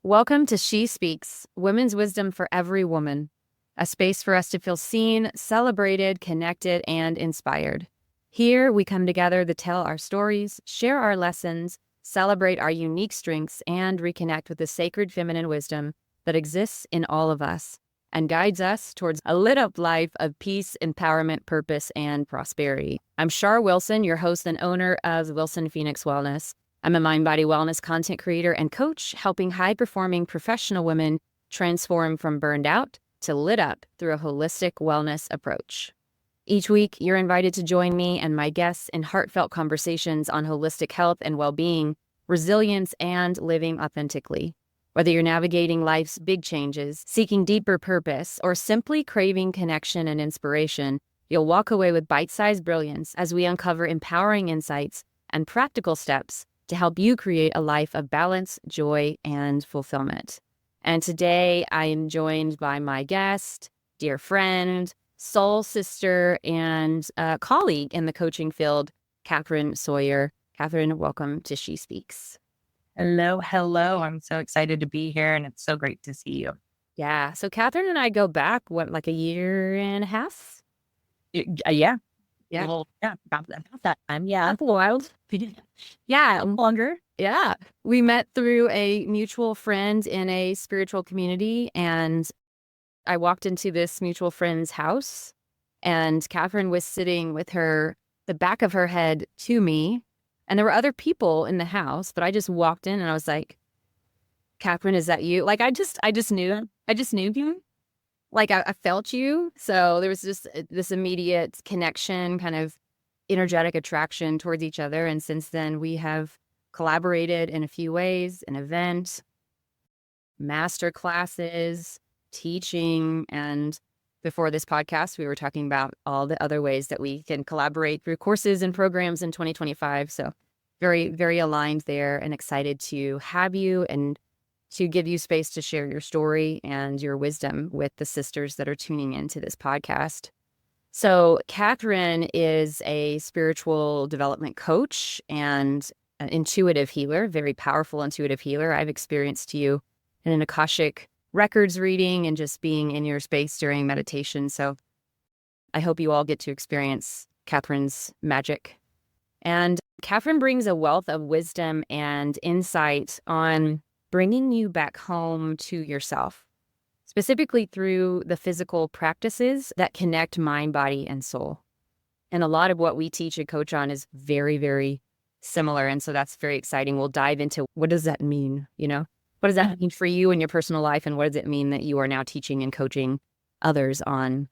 Welcome to She Speaks, Women's Wisdom for Every Woman, a space for us to feel seen, celebrated, connected, and inspired. Here, we come together to tell our stories, share our lessons, celebrate our unique strengths, and reconnect with the sacred feminine wisdom that exists in all of us and guides us towards a lit-up life of peace, empowerment, purpose, and prosperity. I'm Char Wilson, your host and owner of Wilson Phoenix Wellness. I'm a mind body wellness content creator and coach, helping high-performing professional women transform from burned out to lit up through a holistic wellness approach. Each week, you're invited to join me and my guests in heartfelt conversations on holistic health and well-being, resilience, and living authentically. Whether you're navigating life's big changes, seeking deeper purpose, or simply craving connection and inspiration, you'll walk away with bite-sized brilliance as we uncover empowering insights and practical steps to help you create a life of balance, joy, and fulfillment. And today I am joined by my guest, dear friend, soul sister, and colleague in the coaching field, Kathryn Sawyer. Kathryn, welcome to She Speaks. Hello, hello. I'm so excited to be here, and it's so great to see you. Yeah, so Kathryn and I go back, like a year and a half? Yeah. Yeah. Well, yeah, about that time. Yeah. That's wild. Yeah. Longer. Yeah. We met through a mutual friend in a spiritual community, and I walked into this mutual friend's house, and Kathryn was sitting with the back of her head to me, and there were other people in the house, but I just walked in and I was like, Kathryn, is that you? Like, I just knew you. Like, I felt you. So there was just this immediate connection, kind of energetic attraction towards each other. And since then, we have collaborated in a few ways, an event, master classes, teaching, and before this podcast, we were talking about all the other ways that we can collaborate through courses and programs in 2025. So very, very aligned there and excited to have you and to give you space to share your story and your wisdom with the sisters that are tuning into this podcast. So Kathryn is a spiritual development coach and an intuitive healer, very powerful intuitive healer. I've experienced you in an Akashic records reading and just being in your space during meditation. So I hope you all get to experience Kathryn's magic. And Kathryn brings a wealth of wisdom and insight on bringing you back home to yourself, specifically through the physical practices that connect mind, body, and soul. And a lot of what we teach and coach on is very, very similar. And so that's very exciting. We'll dive into what does that mean, What does that mean for you in your personal life? And what does it mean that you are now teaching and coaching others on?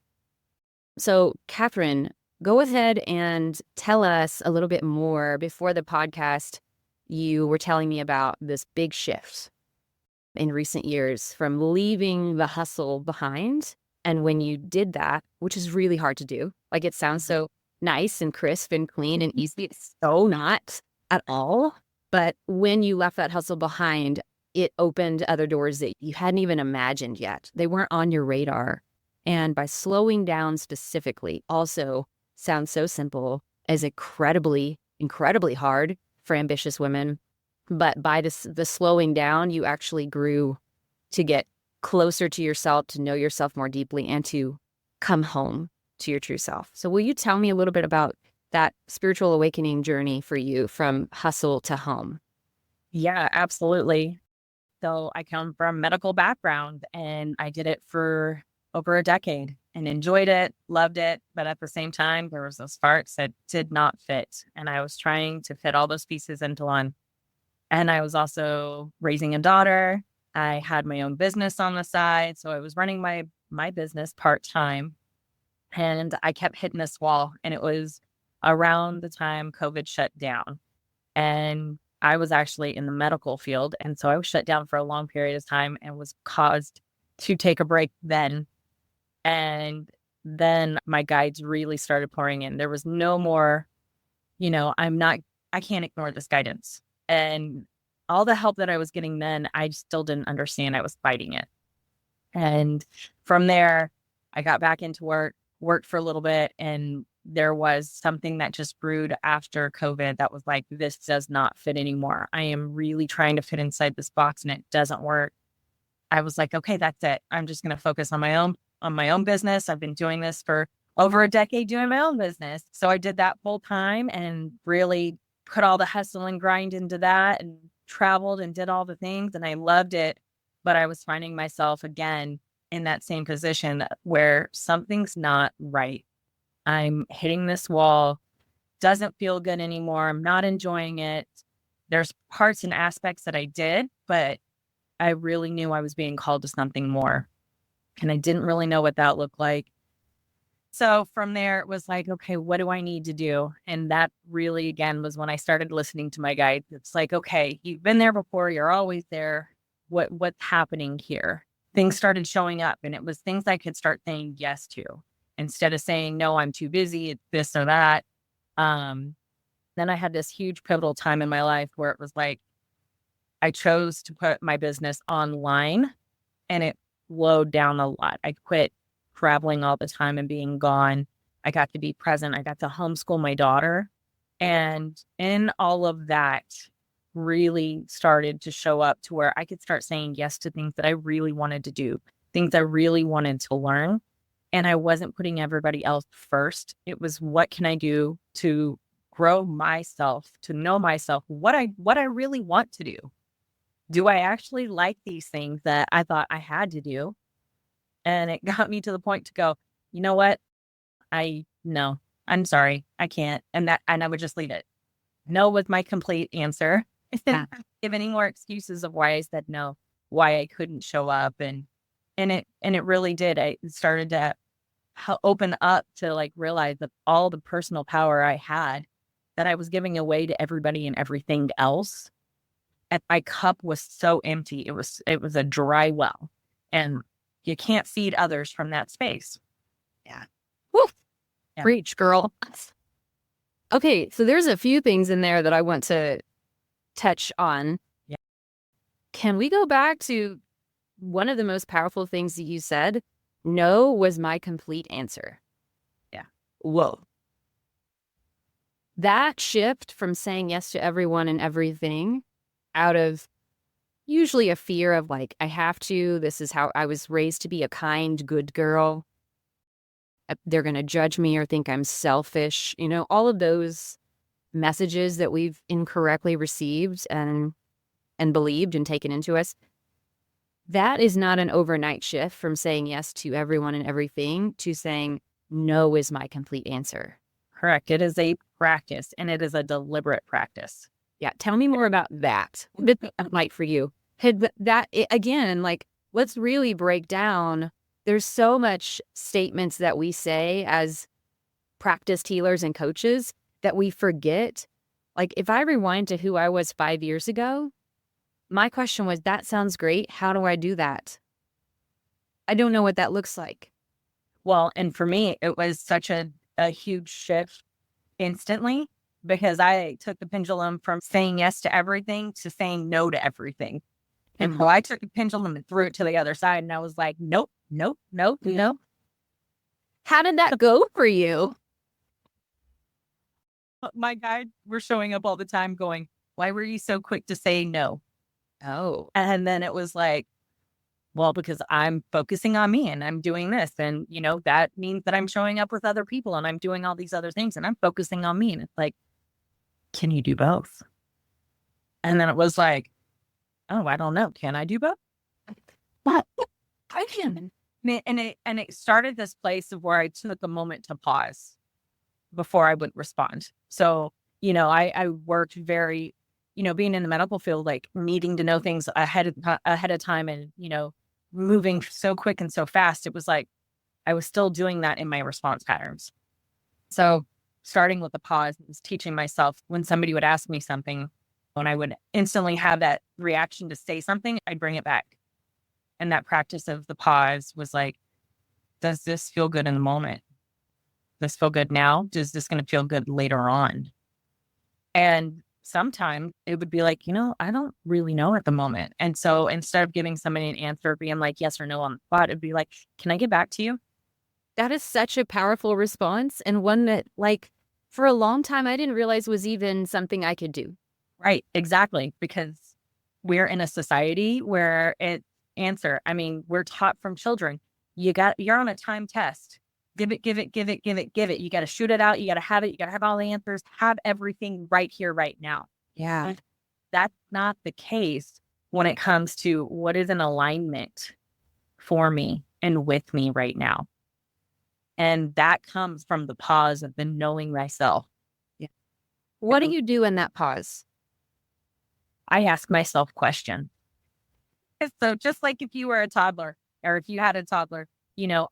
So, Kathryn, go ahead and tell us a little bit more. Before the podcast, you were telling me about this big shift in recent years from leaving the hustle behind. And when you did that, which is really hard to do, like it sounds so nice and crisp and clean and easy. It's so not at all. But when you left that hustle behind, it opened other doors that you hadn't even imagined yet. They weren't on your radar. And by slowing down specifically also sounds so simple as incredibly, incredibly hard for ambitious women. But by the slowing down, you actually grew to get closer to yourself, to know yourself more deeply, and to come home to your true self. So will you tell me a little bit about that spiritual awakening journey for you from hustle to home? Yeah, absolutely. So I come from a medical background, and I did it for over a decade and enjoyed it, loved it. But at the same time, there was those parts that did not fit. And I was trying to fit all those pieces into one. And I was also raising a daughter. I had my own business on the side. So I was running my business part-time, and I kept hitting this wall. And it was around the time COVID shut down. And I was actually in the medical field. And so I was shut down for a long period of time and was caused to take a break then. And then my guides really started pouring in. There was no more, I can't ignore this guidance. And all the help that I was getting then, I still didn't understand. I was fighting it. And from there, I got back into work, worked for a little bit, and there was something that just brewed after COVID that was like, this does not fit anymore. I am really trying to fit inside this box and it doesn't work. I was like, okay, that's it. I'm just going to focus on my own business. I've been doing this for over a decade, doing my own business. So I did that full time and really put all the hustle and grind into that and traveled and did all the things. And I loved it. But I was finding myself again in that same position where something's not right. I'm hitting this wall, doesn't feel good anymore. I'm not enjoying it. There's parts and aspects that I did, but I really knew I was being called to something more. And I didn't really know what that looked like. So from there, it was like, okay, what do I need to do? And that really, again, was when I started listening to my guide. It's like, okay, you've been there before. You're always there. What's happening here? Things started showing up, and it was things I could start saying yes to instead of saying, no, I'm too busy. It's this or that. Then I had this huge pivotal time in my life where it was like, I chose to put my business online and it slowed down a lot. I quit traveling all the time and being gone. I got to be present. I got to homeschool my daughter. And in all of that, really started to show up to where I could start saying yes to things that I really wanted to do, things I really wanted to learn. And I wasn't putting everybody else first. It was, what can I do to grow myself, to know myself, what I really want to do? Do I actually like these things that I thought I had to do? And it got me to the point to go, you know what? No, I'm sorry. I can't. And I would just leave it. No was my complete answer. I didn't give any more excuses of why I said no, why I couldn't show up. And it really did. I started to open up to like realize that all the personal power I had that I was giving away to everybody and everything else. And my cup was so empty. It was a dry well, and you can't feed others from that space. Yeah. Woo. Yeah. Preach, girl. Okay. So there's a few things in there that I want to touch on. Yeah. Can we go back to one of the most powerful things that you said? No was my complete answer. Yeah. Whoa. That shift from saying yes to everyone and everything out of usually a fear of like, I have to, this is how I was raised to be a kind, good girl. They're going to judge me or think I'm selfish. You know, all of those messages that we've incorrectly received and believed and taken into us. That is not an overnight shift from saying yes to everyone and everything to saying no is my complete answer. Correct. It is a practice, and it is a deliberate practice. Yeah. Tell me more about that. What's that like for you? Again, like, let's really break down. There's so much statements that we say as practiced healers and coaches that we forget. Like, if I rewind to who I was 5 years ago, my question was, that sounds great. How do I do that? I don't know what that looks like. Well, and for me, it was such a huge shift instantly, because I took the pendulum from saying yes to everything to saying no to everything. And so I took the pendulum and threw it to the other side, and I was like, nope, nope, nope, nope. How did that go for you? My guides were showing up all the time going, why were you so quick to say no? Oh. And then it was like, well, because I'm focusing on me and I'm doing this. And, you know, that means that I'm showing up with other people and I'm doing all these other things and I'm focusing on me. And it's like, can you do both? And then it was like, oh, I don't know. Can I do both? What? I can. And it started this place of where I took a moment to pause before I would respond. So, you know, I worked very, you know, being in the medical field, like needing to know things ahead of time and, you know, moving so quick and so fast. It was like, I was still doing that in my response patterns. So starting with the pause was teaching myself when somebody would ask me something, when I would instantly have that reaction to say something, I'd bring it back. And that practice of the pause was like, does this feel good in the moment? Does this feel good now? Is this going to feel good later on? And sometimes it would be like, you know, I don't really know at the moment. And so instead of giving somebody an answer, being like yes or no on the spot, it'd be like, can I get back to you? That is such a powerful response, and one that, like, for a long time, I didn't realize was even something I could do. Right. Exactly. Because we're in a society where we're taught from children, you're on a time test. Give it, give it, give it, give it, give it. You got to shoot it out. You got to have it. You got to have all the answers, have everything right here, right now. Yeah. And that's not the case when it comes to what is in alignment for me and with me right now. And that comes from the pause of the knowing myself. Yeah. What do you do in that pause? I ask myself questions. So just like if you were a toddler or if you had a toddler,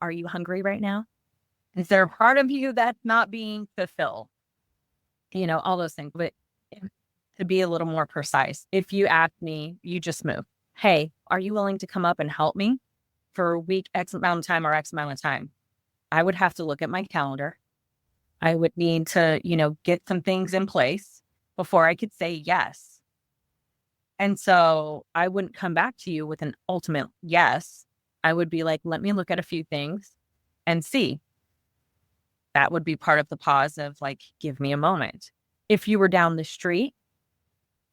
are you hungry right now? Is there a part of you that's not being fulfilled? All those things. But to be a little more precise, if you ask me, you just move. Hey, are you willing to come up and help me for a week, X amount of time or X amount of time? I would have to look at my calendar. I would need to, get some things in place before I could say yes. And so I wouldn't come back to you with an ultimate yes. I would be like, let me look at a few things and see. That would be part of the pause of like, give me a moment. If you were down the street,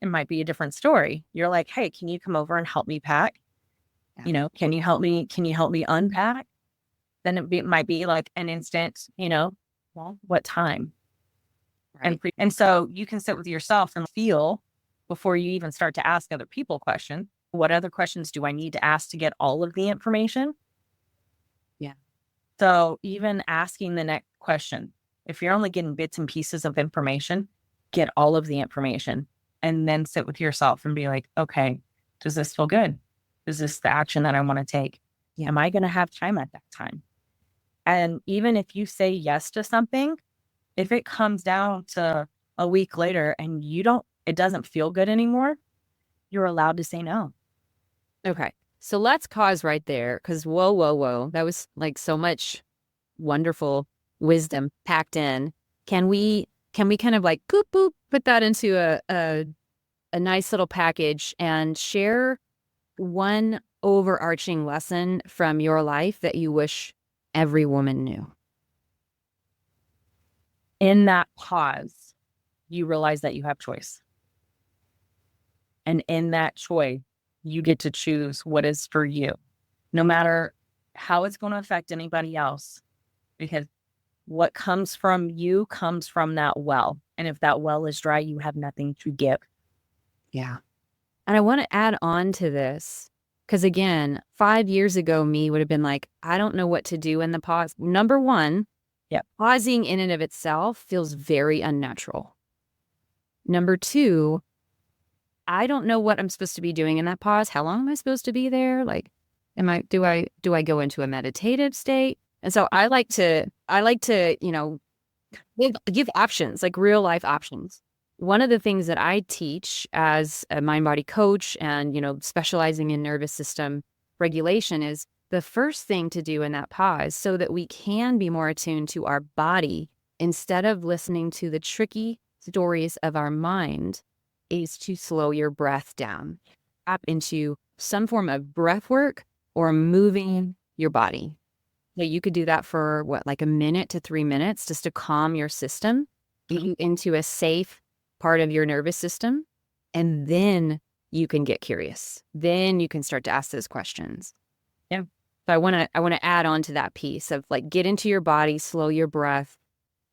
it might be a different story. You're like, hey, can you come over and help me pack? Yeah. Can you help me unpack? Then it might be like an instant, well, what time? Right. And so you can sit with yourself and feel before you even start to ask other people questions. What other questions do I need to ask to get all of the information? Yeah. So even asking the next question, if you're only getting bits and pieces of information, get all of the information and then sit with yourself and be like, okay, does this feel good? Is this the action that I want to take? Yeah. Am I going to have time at that time? And even if you say yes to something, if it comes down to a week later and it doesn't feel good anymore, you're allowed to say no. Okay. So let's pause right there, because whoa, whoa, whoa. That was like so much wonderful wisdom packed in. Can we kind of like boop boop put that into a nice little package and share one overarching lesson from your life that you wish every woman knew? In that pause, you realize that you have choice. And in that choice, you get to choose what is for you, no matter how it's going to affect anybody else, because what comes from you comes from that well. And if that well is dry, you have nothing to give. Yeah. And I want to add on to this, because again, 5 years ago, me would have been like, I don't know what to do in the pause. Number one, pausing in and of itself feels very unnatural. Number two, I don't know what I'm supposed to be doing in that pause. How long am I supposed to be there? Like, do I go into a meditative state? And so I like to, give options, like real life options. One of the things that I teach as a mind body coach and, specializing in nervous system regulation is the first thing to do in that pause so that we can be more attuned to our body instead of listening to the tricky stories of our mind is to slow your breath down, tap into some form of breath work or moving your body. So you could do that for like a minute to 3 minutes just to calm your system, get you into a safe part of your nervous system. And then you can get curious. Then you can start to ask those questions. Yeah. So I want to add on to that piece of like, get into your body, slow your breath,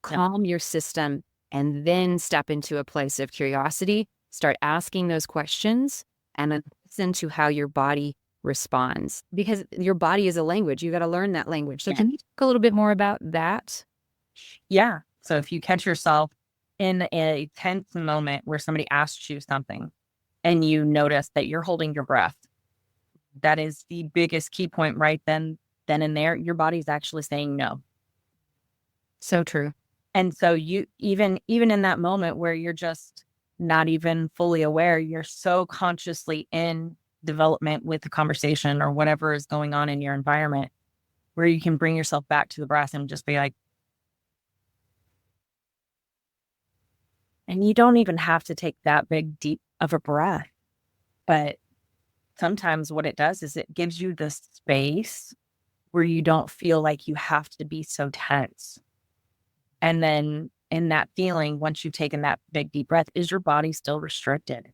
calm your system, and then step into a place of curiosity. Start asking those questions and then listen to how your body responds, because your body is a language. You got to learn that language. So can you talk a little bit more about that? Yeah. So if you catch yourself in a tense moment where somebody asks you something and you notice that you're holding your breath, that is the biggest key point right then and there. Your body's actually saying no. So true. And so you even in that moment where you're just not even fully aware, you're so consciously in development with the conversation or whatever is going on in your environment, where you can bring yourself back to the breath and just be like, and you don't even have to take that big, deep of a breath. But sometimes what it does is it gives you the space where you don't feel like you have to be so tense. And then in that feeling, once you've taken that big deep breath, is your body still restricted?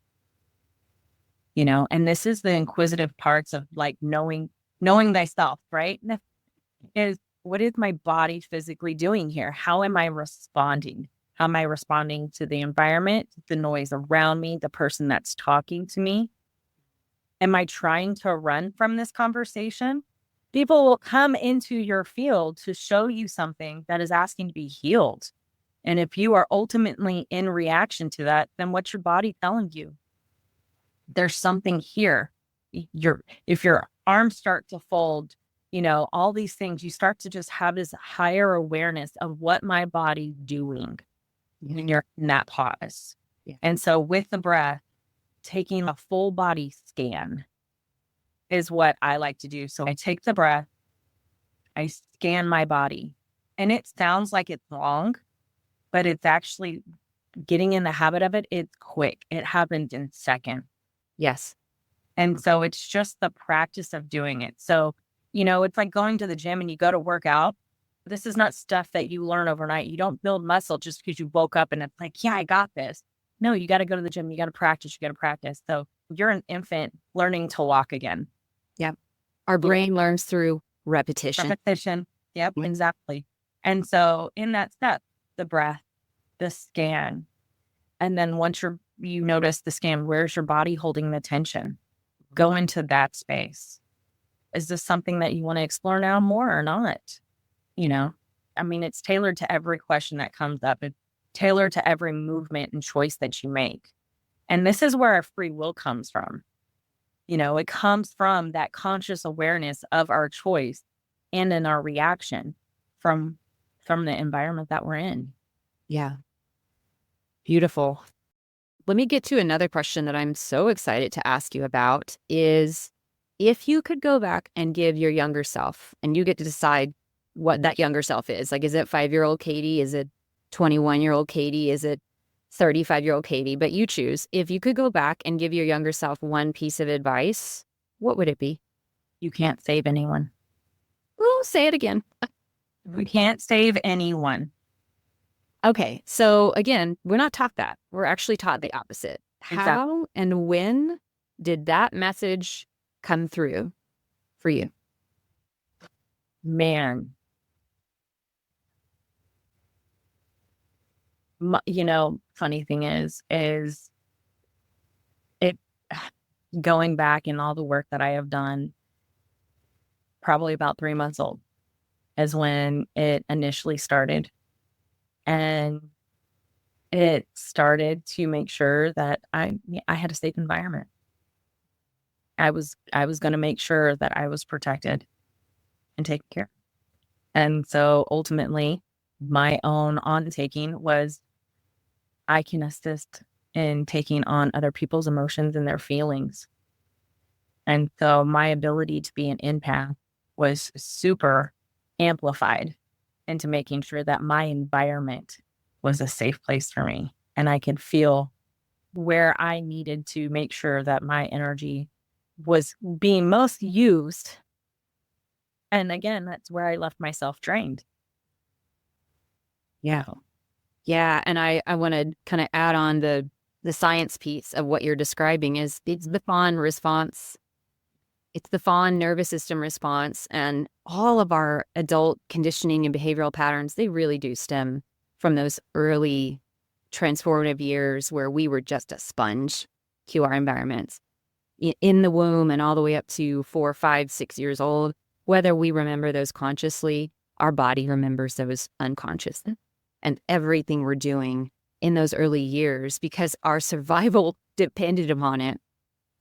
And this is the inquisitive parts of like knowing thyself, right? Is what is my body physically doing here? How am I responding? How am I responding to the environment, the noise around me, the person that's talking to me? Am I trying to run from this conversation? People will come into your field to show you something that is asking to be healed. And if you are ultimately in reaction to that, then what's your body telling you? There's something here. If your arms start to fold, all these things, you start to just have this higher awareness of what my body's doing when you're in that pause. Yeah. And so with the breath, taking a full body scan is what I like to do. So I take the breath, I scan my body, and it sounds like it's long, but it's actually getting in the habit of it. It's quick. It happens in seconds. Yes. And so it's just the practice of doing it. So, it's like going to the gym and you go to work out. This is not stuff that you learn overnight. You don't build muscle just because you woke up and it's like, yeah, I got this. No, you got to go to the gym. You got to practice. You got to practice. So you're an infant learning to walk again. Yeah. Our brain learns through repetition. Repetition. Yep, exactly. And so in that step, the breath, the scan, and then once you notice the scan, where's your body holding the tension? Go into that space. Is this something that you want to explore now more or not? It's tailored to every question that comes up. It's tailored to every movement and choice that you make. And this is where our free will comes from. It comes from that conscious awareness of our choice and in our reaction from the environment that we're in. Yeah. Beautiful. Let me get to another question that I'm so excited to ask you about is if you could go back and give your younger self, and you get to decide what that younger self is, like, is it 5-year-old Katie? Is it 21-year-old Katie? Is it 35-year-old Katie? But you choose. If you could go back and give your younger self one piece of advice, what would it be? You can't save anyone. Oh, say it again. We can't save anyone. Okay. So again, we're not taught that. We're actually taught the opposite. Exactly. How and when did that message come through for you? Man. Funny thing is it going back in all the work that I have done, probably about 3 months old is when it initially started. And it started to make sure that I had a safe environment. I was going to make sure that I was protected and taken care of. And so ultimately, my own on-taking was I can assist in taking on other people's emotions and their feelings. And so my ability to be an empath was super amplified into making sure that my environment was a safe place for me. And I could feel where I needed to make sure that my energy was being most used. And again, that's where I left myself drained. Yeah. Yeah. And I want to kind of add on the science piece of what you're describing is it's the fawn response. It's the fawn nervous system response. And all of our adult conditioning and behavioral patterns, they really do stem from those early transformative years where we were just a sponge to our environments in the womb and all the way up to 4, 5, 6 years old. Whether we remember those consciously, our body remembers those unconsciously. And everything we're doing in those early years, because our survival depended upon it,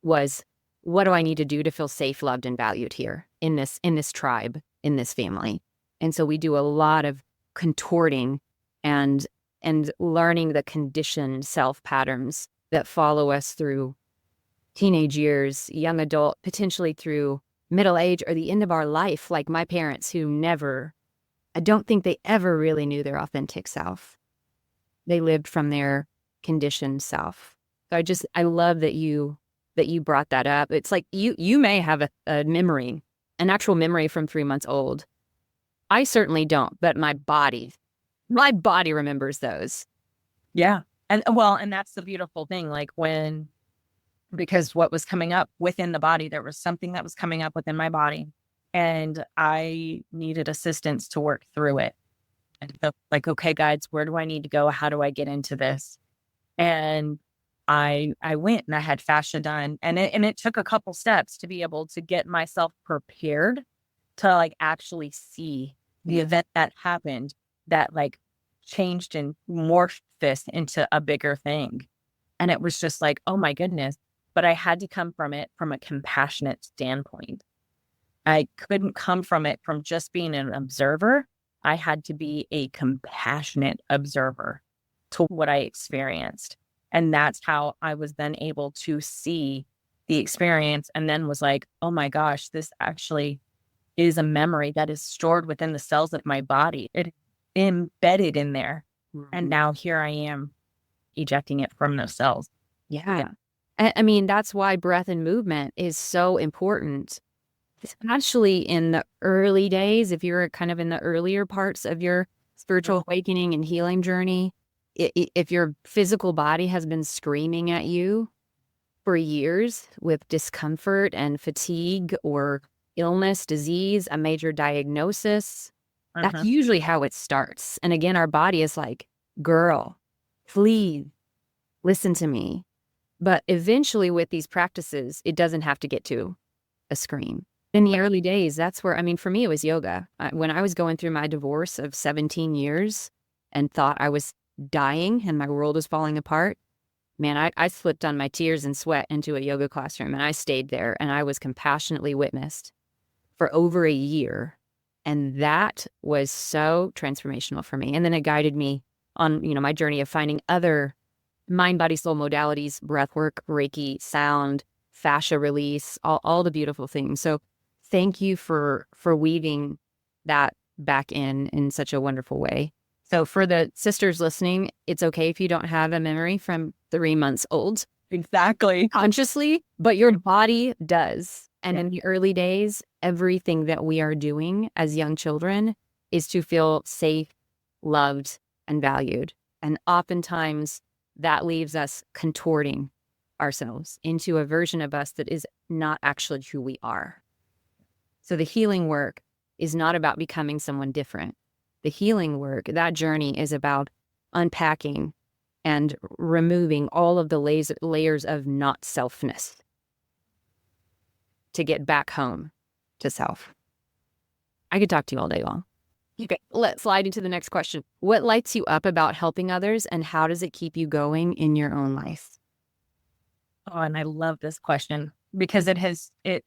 was what do I need to do to feel safe, loved, and valued here in this tribe, in this family? And so we do a lot of contorting and learning the conditioned self patterns that follow us through teenage years, young adult, potentially through middle age or the end of our life, like my parents who I don't think they ever really knew their authentic self. They lived from their conditioned self. So I love that you brought that up. It's like you may have a memory an actual memory from 3 months old. I certainly don't, but my body remembers those. Yeah. And that's the beautiful thing. Like because what was coming up within the body, there was something that was coming up within my body, and I needed assistance to work through it. And felt like, okay, guides, where do I need to go? How do I get into this? And I went and I had fascia done, and it took a couple steps to be able to get myself prepared to like actually see the event that happened that like changed and morphed this into a bigger thing. And it was just like, oh my goodness. But I had to come from it from a compassionate standpoint. I couldn't come from it from just being an observer. I had to be a compassionate observer to what I experienced. And that's how I was then able to see the experience, and then was like, oh my gosh, this actually is a memory that is stored within the cells of my body. It embedded in there. And now here I am ejecting it from those cells. Yeah. I mean, that's why breath and movement is so important, especially in the early days. If you're kind of in the earlier parts of your spiritual awakening and healing journey, if your physical body has been screaming at you for years with discomfort and fatigue or illness, disease, a major diagnosis, that's usually how it starts. And again, our body is like, girl, please listen to me. But eventually with these practices, it doesn't have to get to a scream. In the early days, that's where, I mean, for me, it was yoga. When I was going through my divorce of 17 years and thought I was dying and my world was falling apart, man, I slipped on my tears and sweat into a yoga classroom, and I stayed there, and I was compassionately witnessed for over a year. And that was so transformational for me. And then it guided me on, my journey of finding other mind, body, soul modalities, breath work, Reiki, sound, fascia release, all the beautiful things. So thank you for weaving that back in such a wonderful way. So for the sisters listening, it's okay if you don't have a memory from 3 months old. Exactly. Consciously, but your body does. And in the early days, everything that we are doing as young children is to feel safe, loved, and valued. And oftentimes that leaves us contorting ourselves into a version of us that is not actually who we are. So the healing work is not about becoming someone different. The healing work, that journey, is about unpacking and removing all of the layers of not selfness to get back home to self. I could talk to you all day long. Okay, let's slide into the next question. What lights you up about helping others, and how does it keep you going in your own life? Oh, and I love this question because it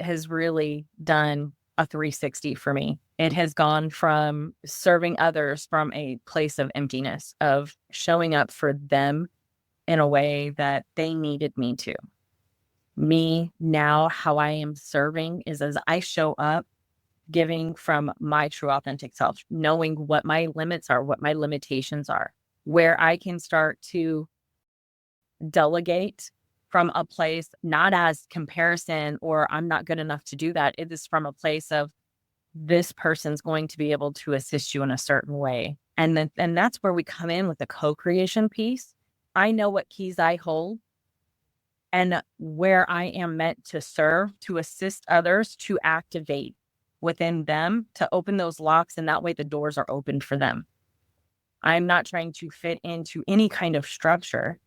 has really done a 360 for me. It has gone from serving others from a place of emptiness, of showing up for them in a way that they needed me to. Me now, how I am serving is as I show up, giving from my true authentic self, knowing what my limits are, what my limitations are, where I can start to delegate from a place not as comparison or I'm not good enough to do that. It is from a place of this person's going to be able to assist you in a certain way. And that's where we come in with the co-creation piece. I know what keys I hold and where I am meant to serve, to assist others, to activate within them, to open those locks. And that way the doors are opened for them. I'm not trying to fit into any kind of structure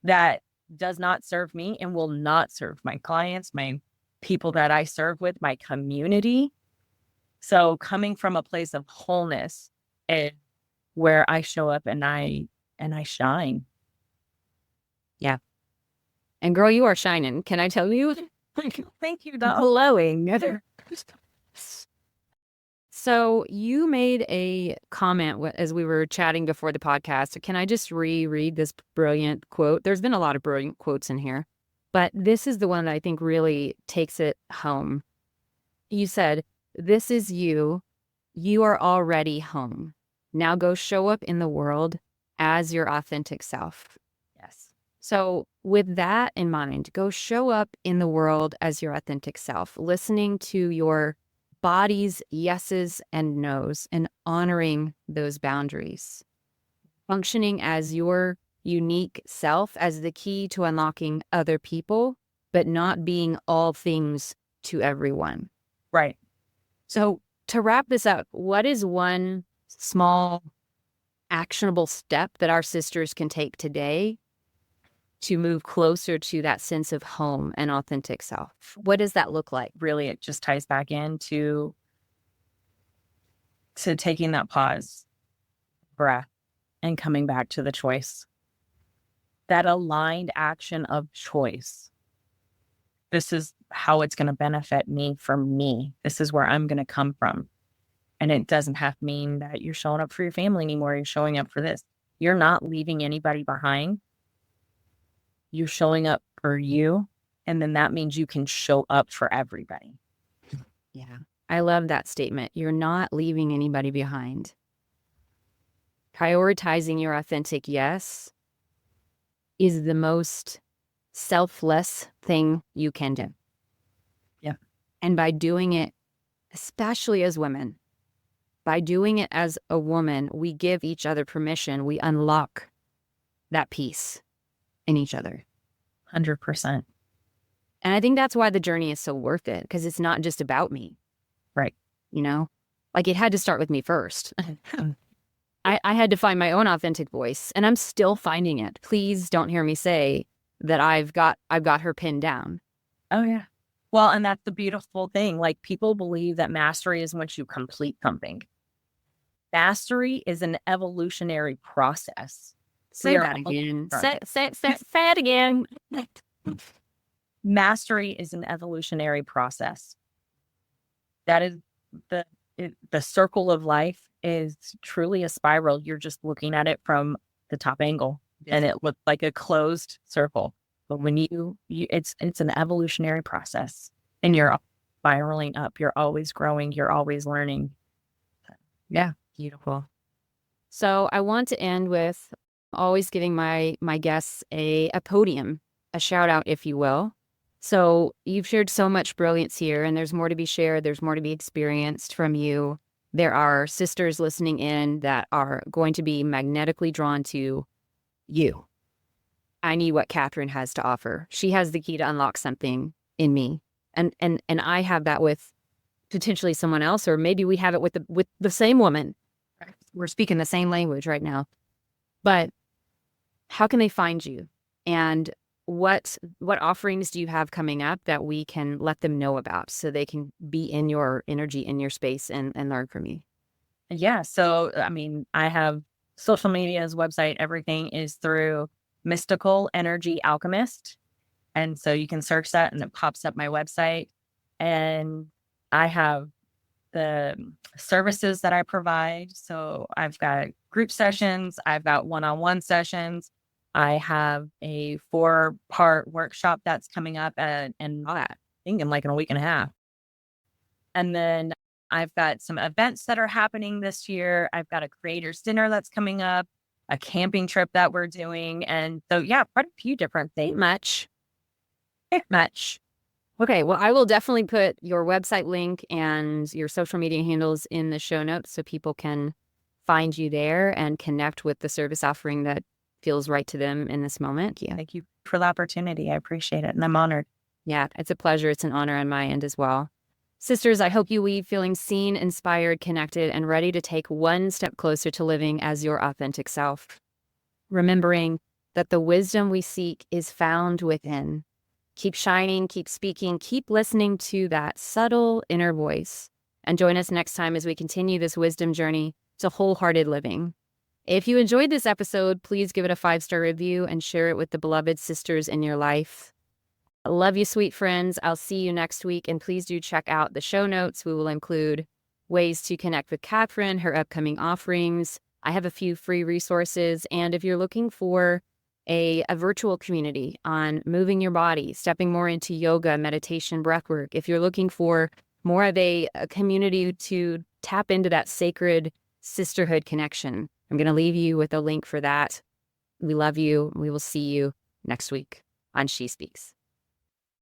that does not serve me and will not serve my clients, my people that I serve with, my community. So coming from a place of wholeness is where I show up and I shine. Yeah. And girl, you are shining. Can I tell you? Thank you, Glowing. So you made a comment as we were chatting before the podcast. Can I just reread this brilliant quote? There's been a lot of brilliant quotes in here, but this is the one that I think really takes it home. You said, "This is you. You are already home. Now go show up in the world as your authentic self." Yes. So with that in mind, go show up in the world as your authentic self, listening to your body's yeses and nos and honoring those boundaries. Functioning as your unique self as the key to unlocking other people, but not being all things to everyone. Right. So to wrap this up, what is one small actionable step that our sisters can take today to move closer to that sense of home and authentic self? What does that look like? Really, it just ties back into taking that pause, breath, and coming back to the choice. That aligned action of choice. This is how it's going to benefit me from me. This is where I'm going to come from. And it doesn't have to mean that you're showing up for your family anymore. You're showing up for this. You're not leaving anybody behind. You're showing up for you. And then that means you can show up for everybody. Yeah. I love that statement. You're not leaving anybody behind. Prioritizing your authentic yes is the most selfless thing you can do. Yeah. And by doing it, especially as women, by doing it as a woman, we give each other permission. We unlock that peace in each other. 100%. And I think that's why the journey is so worth it, because it's not just about me. Right. You know, like it had to start with me first. I had to find my own authentic voice, and I'm still finding it. Please don't hear me say that I've got her pinned down. Oh, yeah. Well, and that's the beautiful thing. Like, people believe that mastery is once you complete something. Mastery is an evolutionary process. Say that again. Say it again. Mastery is an evolutionary process. That is the circle of life is truly a spiral. You're just looking at it from the top angle, and it looks like a closed circle. But when it's an evolutionary process, and you're spiraling up. You're always growing. You're always learning. Yeah, beautiful. So I want to end with always giving my guests a podium, a shout out, if you will. So you've shared so much brilliance here, and there's more to be shared. There's more to be experienced from you. There are sisters listening in that are going to be magnetically drawn to you. I need what Kathryn has to offer. She has the key to unlock something in me. And I have that with potentially someone else, or maybe we have it with the same woman. We're speaking the same language right now. But how can they find you? And what offerings do you have coming up that we can let them know about so they can be in your energy, in your space, and learn from you? Yeah. So, I mean, I have social media's website. Everything is through Mystical Energy Alchemist. And so you can search that and it pops up my website. And I have the services that I provide. So I've got group sessions. I've got one-on-one sessions. I have a 4-part workshop that's coming up and I think in like in a week and a half. And then I've got some events that are happening this year. I've got a creators dinner that's coming up, a camping trip that we're doing. And so, yeah, quite a few different things. Much. Much. Okay, well, I will definitely put your website link and your social media handles in the show notes so people can find you there and connect with the service offering that feels right to them in this moment. Yeah. Thank you for the opportunity. I appreciate it. And I'm honored. Yeah, it's a pleasure. It's an honor on my end as well. Sisters, I hope you leave feeling seen, inspired, connected, and ready to take one step closer to living as your authentic self. Remembering that the wisdom we seek is found within. Keep shining, keep speaking, keep listening to that subtle inner voice. And join us next time as we continue this wisdom journey to wholehearted living. If you enjoyed this episode, please give it a 5-star review and share it with the beloved sisters in your life. I love you, sweet friends. I'll see you next week. And please do check out the show notes. We will include ways to connect with Kathryn, her upcoming offerings. I have a few free resources. And if you're looking for a virtual community on moving your body, stepping more into yoga, meditation, breathwork, if you're looking for more of a community to tap into that sacred sisterhood connection, I'm going to leave you with a link for that. We love you. We will see you next week on She Speaks.